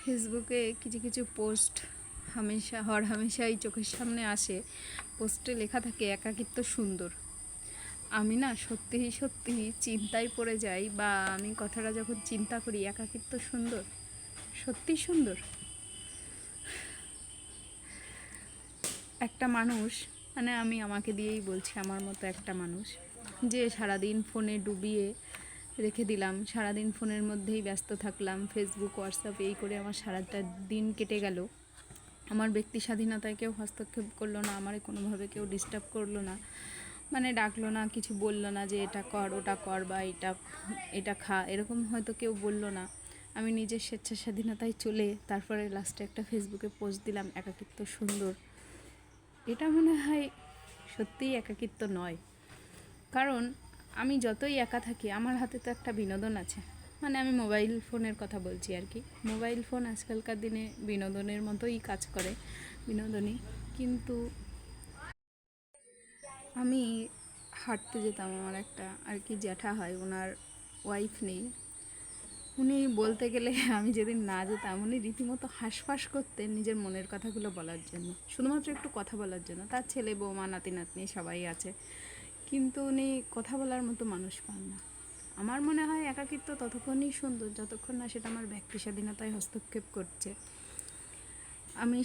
ফেসবুকে কিছু কিছু পোস্ট হামেশাই চোখের সামনে আসে। পোস্টে লেখা থাকে একাকিত্ব সুন্দর। আমি না সত্যিই চিন্তায় পড়ে যাই, বা আমি কথাটা যখন চিন্তা করি একাকিত্ব সুন্দর, সত্যি সুন্দর। একটা মানুষ, মানে আমি আমাকে দিয়েই বলছি, আমার মতো একটা মানুষ যে সারাদিন ফোনে ডুবিয়ে রেখে দিলাম, সারাদিন ফোনের মধ্যেই ব্যস্ত থাকলাম, ফেসবুক হোয়াটসঅ্যাপ এই করে আমার সারাটা দিন কেটে গেল। আমার ব্যক্তি স্বাধীনতায় কেউ হস্তক্ষেপ করলো না, আমার কোনোভাবে কেউ ডিস্টার্ব করলো না, মানে ডাকলো না, কিছু বললো না যে এটা কর ওটা কর বা এটা খা, এরকম হয়তো কেউ বললো না। আমি নিজের স্বেচ্ছা স্বাধীনতায় চলে তারপরে লাস্টে একটা ফেসবুকে পোস্ট দিলাম একাকিত্ব সুন্দর। এটা মনে হয় সত্যিই একাকিত্ব নয়। কারণ আমি যতই একা থাকি আমার হাতে তো একটা বিনোদন আছে, মানে আমি মোবাইল ফোনের কথা বলছি আর কি। মোবাইল ফোন আজকালকার দিনে বিনোদনের মতোই কাজ করে, বিনোদনই। কিন্তু আমি হাঁটতে যেতাম, আমার একটা আর কি জ্যাঠা হয়, ওনার ওয়াইফ নেই। উনি বলতে গেলে আমি যেদিন না যেতাম উনি রীতিমতো হাঁসফাঁস করতেন নিজের মনের কথাগুলো বলার জন্য, শুধুমাত্র একটু কথা বলার জন্য। তার ছেলে বৌমা নাতি নাতনি সবাই আছে, কিন্তু উনি কথা বলার মতো মানুষ পান না। আমার মনে হয় একাকিত্ব ততক্ষণই সুন্দর যতক্ষণ না সেটা আমার ব্যক্তি স্বাধীনতায় হস্তক্ষেপ করছে। আমি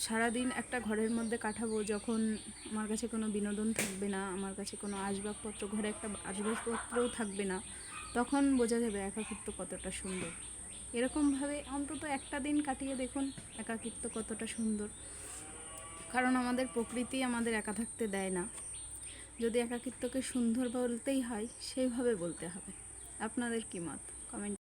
সারাদিন একটা ঘরের মধ্যে কাটাবো, যখন আমার কাছে কোনো বিনোদন থাকবে না, আমার কাছে কোনো আসবাবপত্র, ঘরে একটা আসবাবপত্রও থাকবে না, তখন বোঝা যাবে একাকিত্ব কতটা সুন্দর। এরকমভাবে অন্তত একটা দিন কাটিয়ে দেখুন একাকিত্ব কতটা সুন্দর। কারণ আমাদের প্রকৃতি আমাদের একা থাকতে দেয় না। যদি একাকিত্বকে সুন্দর বলতেই হয় সেইভাবে বলতে হবে। আপনাদের কী মত? কমেন্ট